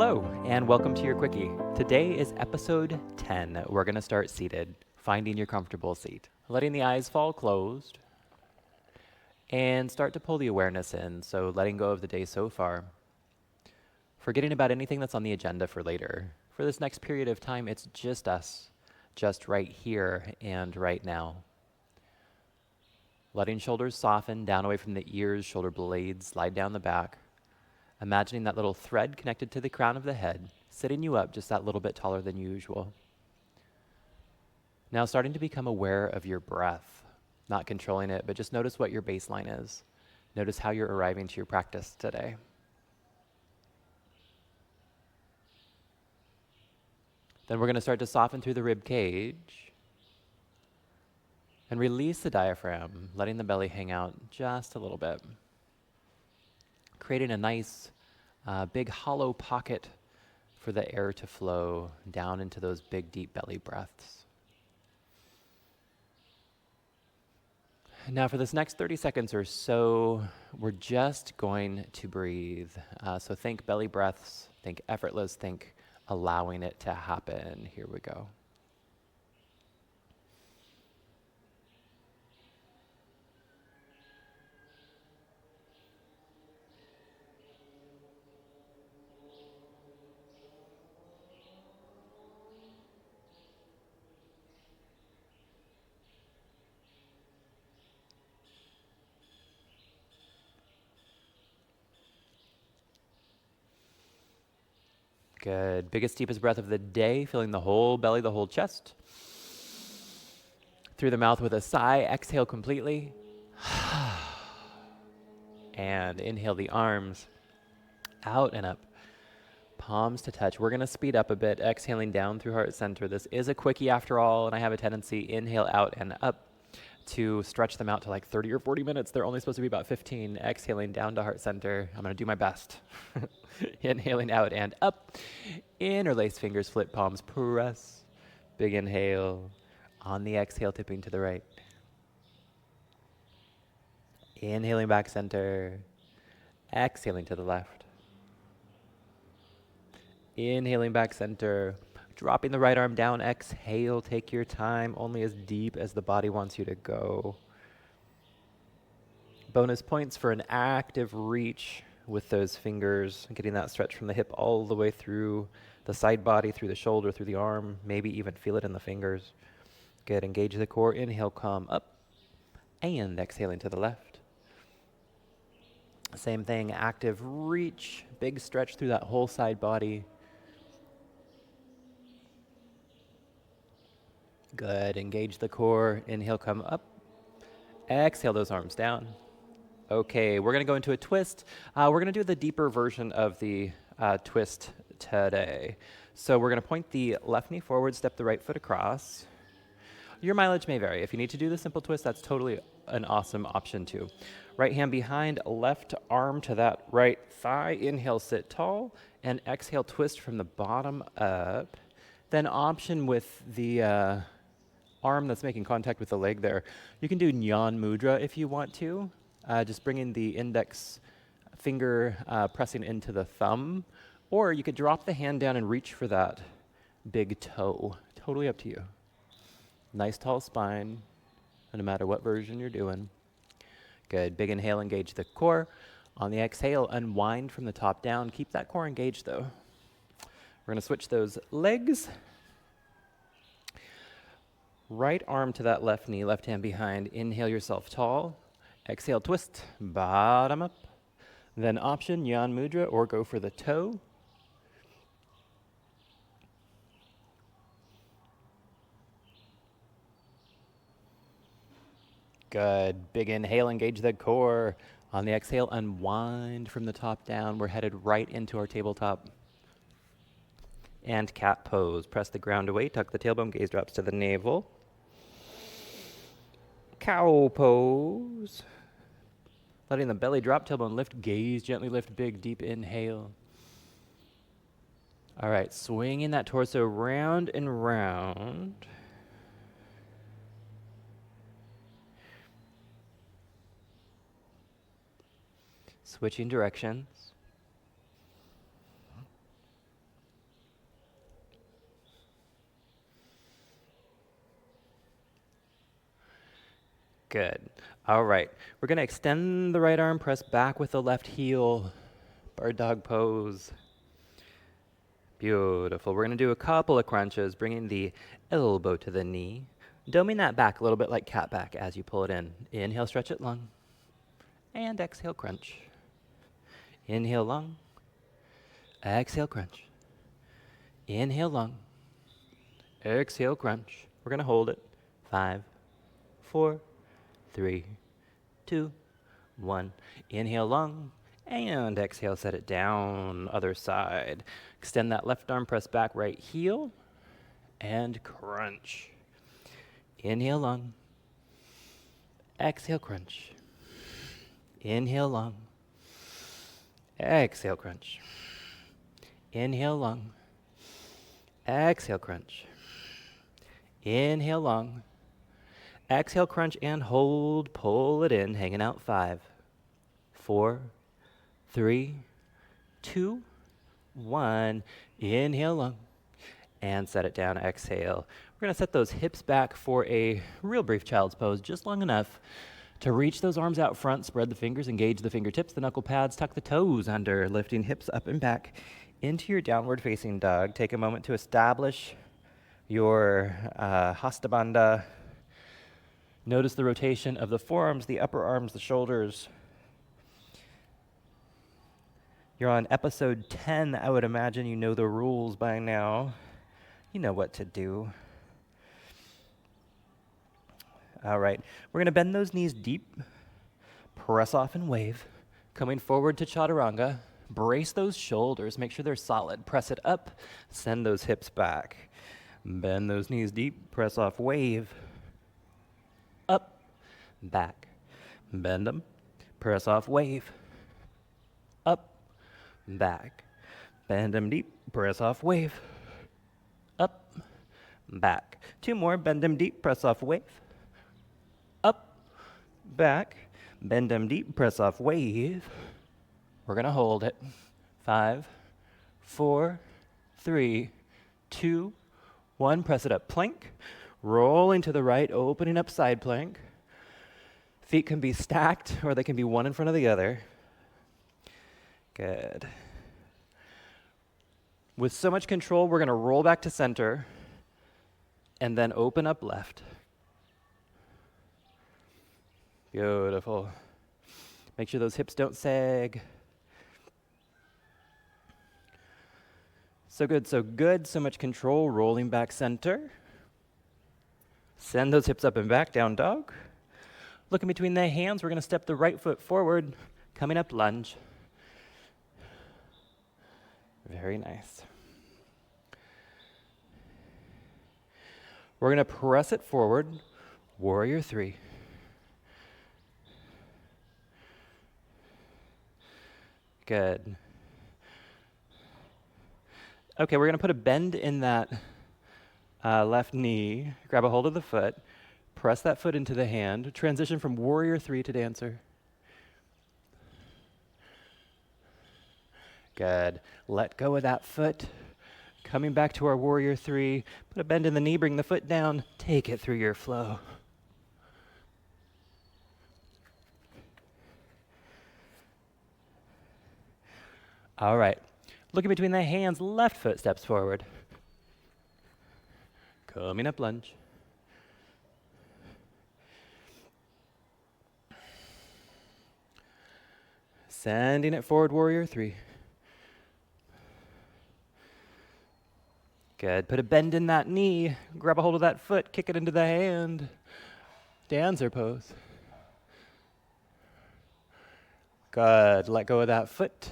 Hello, and welcome to your Quickie. Today is episode 10. We're going to start seated, finding your comfortable seat. Letting the eyes fall closed, and start to pull the awareness in, so letting go of the day so far. Forgetting about anything that's on the agenda for later. For this next period of time, it's just us, just right here and right now. Letting shoulders soften down away from the ears, shoulder blades, slide down the back. Imagining that little thread connected to the crown of the head, sitting you up just that little bit taller than usual. Now starting to become aware of your breath, not controlling it, but just notice what your baseline is. Notice how you're arriving to your practice today. Then we're going to start to soften through the rib cage and release the diaphragm, letting the belly hang out just a little bit. Creating a nice big hollow pocket for the air to flow down into those big deep belly breaths. Now for this next 30 seconds or so, we're just going to breathe. So think belly breaths, think effortless, think allowing it to happen. Here we go. Good. Biggest, deepest breath of the day, filling the whole belly, the whole chest. Through the mouth with a sigh, exhale completely. And inhale the arms out and up. Palms to touch. We're going to speed up a bit, exhaling down through heart center. This is a quickie after all, and I have a tendency inhale out and up to stretch them out to like 30 or 40 minutes. They're only supposed to be about 15. Exhaling down to heart center. I'm going to do my best. Inhaling out and up. Interlace fingers, flip palms, press. Big inhale. On the exhale, tipping to the right. Inhaling back center. Exhaling to the left. Inhaling back center. Dropping the right arm down. Exhale. Take your time. Only as deep as the body wants you to go. Bonus points for an active reach with those fingers. Getting that stretch from the hip all the way through the side body, through the shoulder, through the arm. Maybe even feel it in the fingers. Good. Engage the core. Inhale, come up. And exhaling to the left. Same thing. Active reach. Big stretch through that whole side body. Good. Engage the core. Inhale, come up. Exhale those arms down. Okay, we're going to go into a twist. We're going to do the deeper version of the twist today. So we're going to point the left knee forward, step the right foot across. Your mileage may vary. If you need to do the simple twist, that's totally an awesome option too. Right hand behind, left arm to that right thigh. Inhale, sit tall, and exhale, twist from the bottom up. Then option with the arm that's making contact with the leg there. You can do Jnana Mudra if you want to. Just bringing the index finger pressing into the thumb. Or you could drop the hand down and reach for that big toe. Totally up to you. Nice tall spine, no matter what version you're doing. Good. Big inhale, engage the core. On the exhale, unwind from the top down. Keep that core engaged though. We're going to switch those legs. Right arm to that left knee, left hand behind. Inhale yourself tall. Exhale, twist, bottom up. Then option, Jnana Mudra, or go for the toe. Good. Big inhale, engage the core. On the exhale, unwind from the top down. We're headed right into our tabletop. And cat pose. Press the ground away, tuck the tailbone, gaze drops to the navel. Cow pose. Letting the belly drop, tailbone lift, gaze gently lift, big deep inhale. All right, swinging that torso round and round. Switching directions. Good. All right. We're going to extend the right arm, press back with the left heel. Bird dog pose. Beautiful. We're going to do a couple of crunches, bringing the elbow to the knee. Doming that back a little bit like cat back as you pull it in. Inhale, stretch it long. And exhale, crunch. Inhale, long. Exhale, crunch. Inhale, long. Exhale, crunch. We're going to hold it. 5, 4, 3, 2, 1. Inhale, long. And exhale, set it down. Other side. Extend that left arm, press back, right heel. And crunch. Inhale, long. Exhale, crunch. Inhale, long. Exhale, crunch. Inhale, long. Exhale, crunch. Inhale, long. Exhale, crunch, and hold. Pull it in, hanging out. 5, 4, 3, 2, 1. Inhale, long. And set it down. Exhale. We're going to set those hips back for a real brief child's pose, just long enough to reach those arms out front, spread the fingers, engage the fingertips, the knuckle pads, tuck the toes under, lifting hips up and back into your downward facing dog. Take a moment to establish your Hasta Bandha. Notice the rotation of the forearms, the upper arms, the shoulders. You're on episode 10. I would imagine you know the rules by now. You know what to do. All right, we're going to bend those knees deep, press off and wave. Coming forward to chaturanga, brace those shoulders, make sure they're solid. Press it up, send those hips back. Bend those knees deep, press off, wave. Up, back. Bend them, press off, wave. Up, back. Bend them deep, press off, wave. Up, back. 2 more, bend them deep, press off, wave. Up, back, bend them deep, press off, wave. We're going to hold it. 5, 4, 3, 2, 1. Press it up, plank. Rolling to the right, opening up side plank. Feet can be stacked or they can be one in front of the other. Good. With so much control, we're going to roll back to center and then open up left. Beautiful. Make sure those hips don't sag. So good, so good. So much control, rolling back center. Send those hips up and back, down dog. Looking between the hands, we're going to step the right foot forward, coming up lunge. Very nice. We're going to press it forward, warrior 3. Good. Okay, we're going to put a bend in that left knee. Grab a hold of the foot. Press that foot into the hand. Transition from warrior 3 to dancer. Good. Let go of that foot. Coming back to our warrior 3. Put a bend in the knee. Bring the foot down. Take it through your flow. All right. Looking between the hands, left foot steps forward. Coming up lunge. Sending it forward, warrior 3. Good. Put a bend in that knee. Grab a hold of that foot. Kick it into the hand. Dancer pose. Good. Let go of that foot.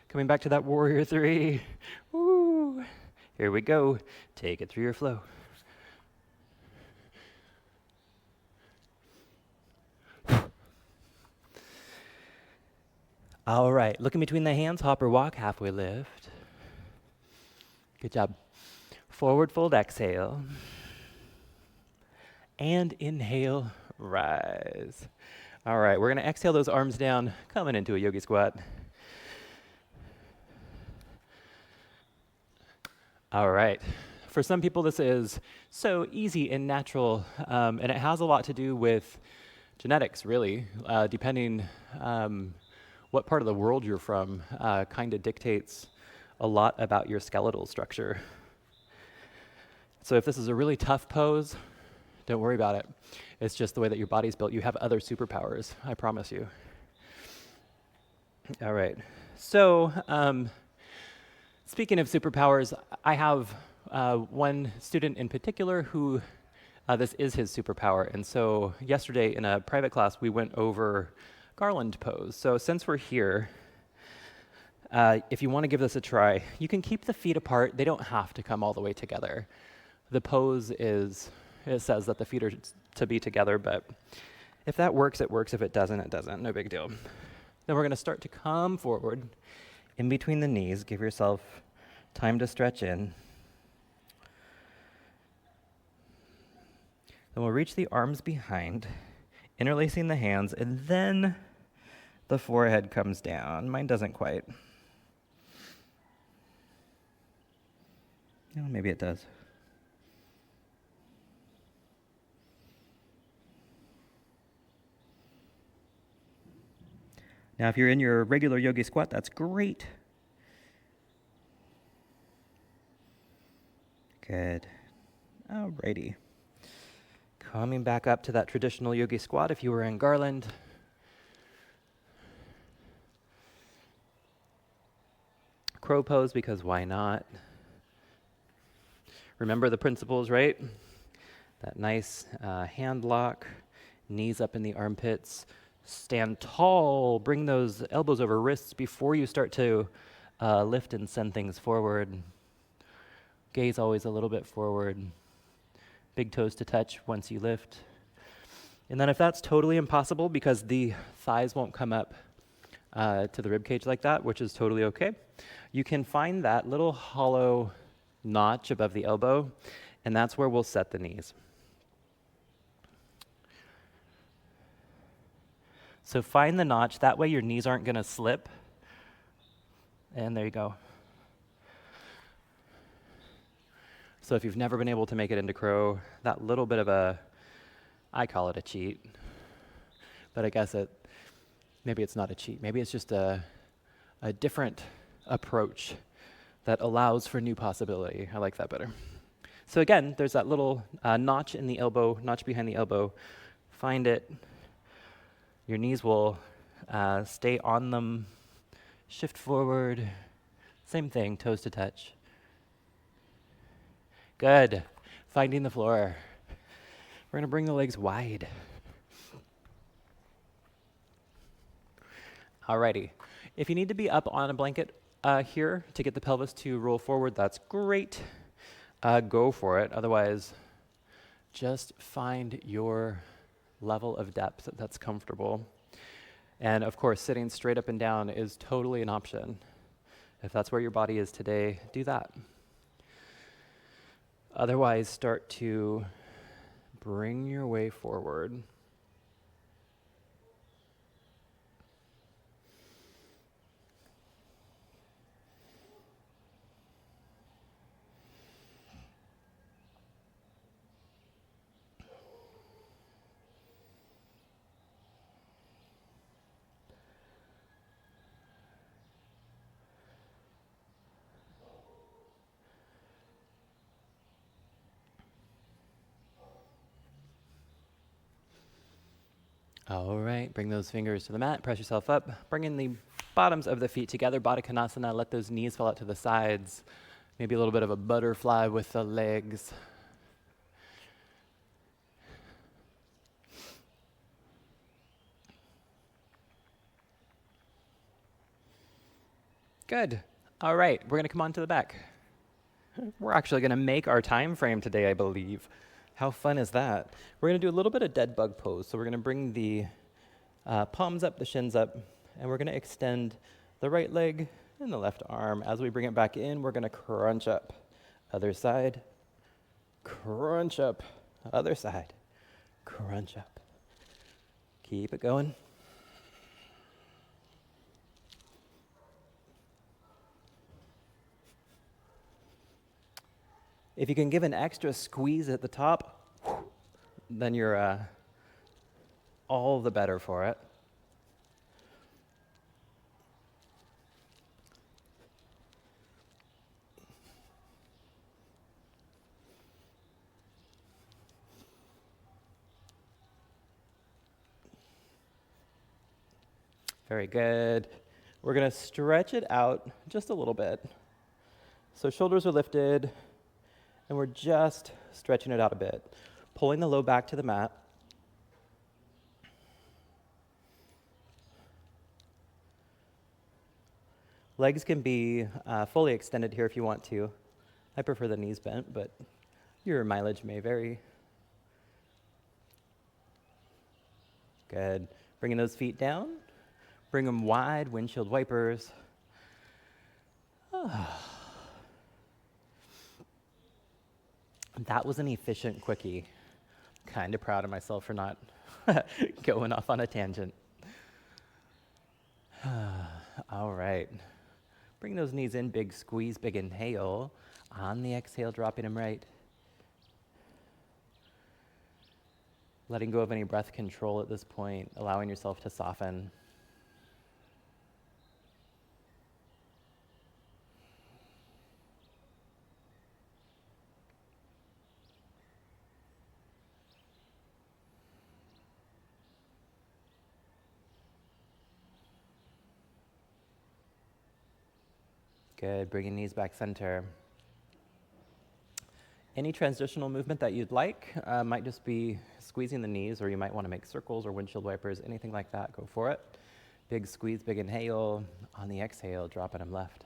Coming back to that warrior 3. Woo. Here we go. Take it through your flow. All right. Looking between the hands, hop or walk, halfway lift. Good job. Forward fold, exhale. And inhale, rise. All right. We're going to exhale those arms down, coming into a yogi squat. All right. For some people, this is so easy and natural, and it has a lot to do with Genetics, really, depending what part of the world you're from, kind of dictates a lot about your skeletal structure. So if this is a really tough pose, don't worry about it. It's just the way that your body's built. You have other superpowers, I promise you. All right. So speaking of superpowers, I have one student in particular who this is his superpower. And so yesterday in a private class, we went over garland pose. So since we're here, if you want to give this a try, you can keep the feet apart. They don't have to come all the way together. The pose is, it says that the feet are to be together, but if that works, it works. If it doesn't, it doesn't. No big deal. Then we're going to start to come forward in between the knees. Give yourself time to stretch in. Then we'll reach the arms behind, interlacing the hands, and then the forehead comes down. Mine doesn't quite. Oh, maybe it does. Now, if you're in your regular yogi squat, that's great. Good. Alrighty. Coming back up to that traditional yogi squat if you were in garland. Crow pose, because why not? Remember the principles, right? That nice hand lock, knees up in the armpits. Stand tall, bring those elbows over wrists before you start to lift and send things forward. Gaze always a little bit forward. Big toes to touch once you lift. And then if that's totally impossible because the thighs won't come up to the rib cage like that, which is totally okay, you can find that little hollow notch above the elbow, and that's where we'll set the knees. So find the notch, that way your knees aren't going to slip. And there you go. So if you've never been able to make it into crow, that little bit of I call it a cheat, but I guess maybe it's not a cheat. Maybe it's just a different approach that allows for new possibility. I like that better. So again, there's that little notch in the elbow, notch behind the elbow. Find it. Your knees will stay on them, shift forward, same thing, toes to touch. Good, finding the floor. We're gonna bring the legs wide. Alrighty, if you need to be up on a blanket here to get the pelvis to roll forward, that's great. Go for it, otherwise just find your level of depth that's comfortable. And of course, sitting straight up and down is totally an option. If that's where your body is today, do that. Otherwise, start to bring your way forward. All right, bring those fingers to the mat, press yourself up, bring in the bottoms of the feet together, Baddha Konasana, let those knees fall out to the sides, maybe a little bit of a butterfly with the legs. Good. All right, we're gonna come on to the back. We're actually gonna make our time frame today, I believe. How fun is that? We're gonna do a little bit of dead bug pose. So we're gonna bring the palms up, the shins up, and we're gonna extend the right leg and the left arm. As we bring it back in, we're gonna crunch up. Other side, crunch up. Other side, crunch up. Keep it going. If you can give an extra squeeze at the top, then you're all the better for it. Very good. We're going to stretch it out just a little bit. So shoulders are lifted, and we're just stretching it out a bit. Pulling the low back to the mat. Legs can be fully extended here if you want to. I prefer the knees bent, but your mileage may vary. Good. Bringing those feet down. Bring them wide, windshield wipers. That was an efficient quickie. Kind of proud of myself for not going off on a tangent. All right. Bring those knees in, big squeeze, big inhale. On the exhale, dropping them right. Letting go of any breath control at this point, allowing yourself to soften. Good, bringing knees back center. Any transitional movement that you'd like might just be squeezing the knees, or you might want to make circles or windshield wipers, anything like that, go for it. Big squeeze, big inhale. On the exhale, dropping them left.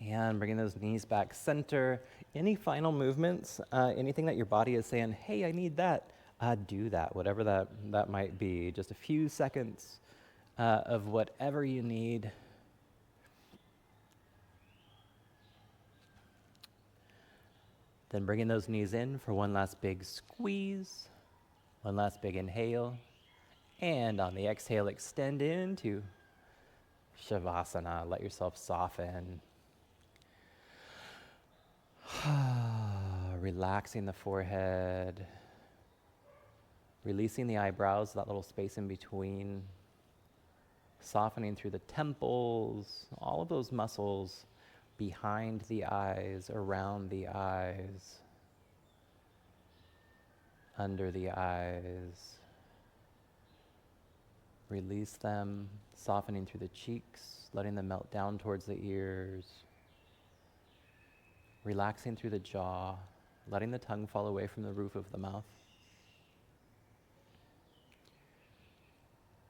And bringing those knees back center. Any final movements, anything that your body is saying, hey, I need that, do that, whatever that might be. Just a few seconds of whatever you need. Then bringing those knees in for one last big squeeze, one last big inhale. And on the exhale, extend into savasana. Let yourself soften. Relaxing the forehead, releasing the eyebrows, that little space in between, softening through the temples, all of those muscles behind the eyes, around the eyes, under the eyes. Release them, softening through the cheeks, letting them melt down towards the ears. Relaxing through the jaw, letting the tongue fall away from the roof of the mouth.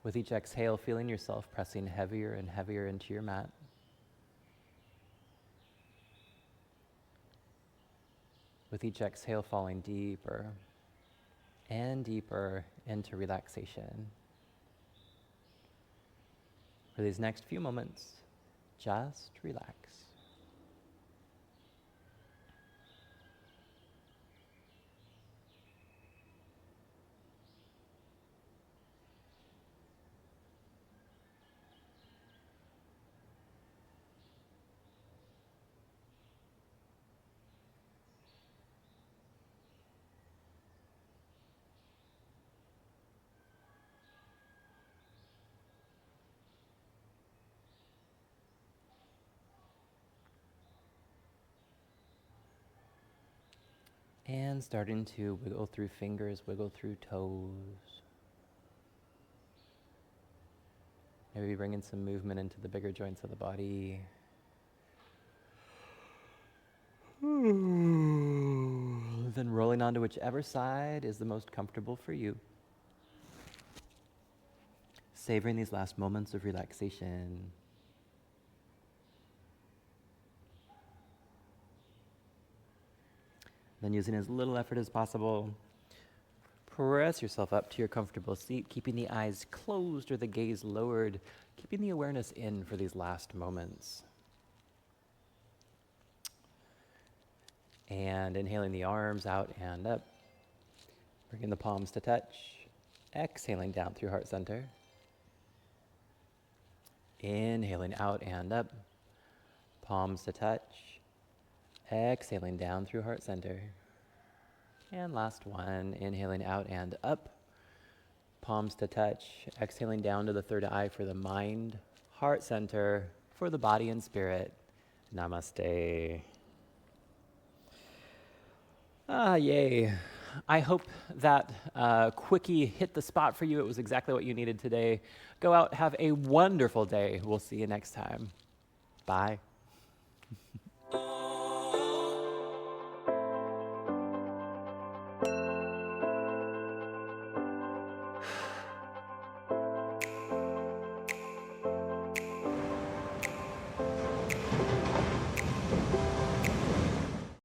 With each exhale, feeling yourself pressing heavier and heavier into your mat. With each exhale, falling deeper and deeper into relaxation. For these next few moments, just relax. And starting to wiggle through fingers, wiggle through toes. Maybe bringing some movement into the bigger joints of the body. Then rolling onto whichever side is the most comfortable for you. Savoring these last moments of relaxation. Then using as little effort as possible, press yourself up to your comfortable seat, keeping the eyes closed or the gaze lowered, keeping the awareness in for these last moments. And inhaling the arms out and up, bringing the palms to touch, exhaling down through heart center. Inhaling out and up, palms to touch, exhaling down through heart center. And last one, inhaling out and up, palms to touch, exhaling down to the third eye for the mind, heart center, for the body and spirit. Namaste. Yay. I hope that Quickie hit the spot for you. It was exactly what you needed today. Go out, have a wonderful day. We'll see you next time. Bye.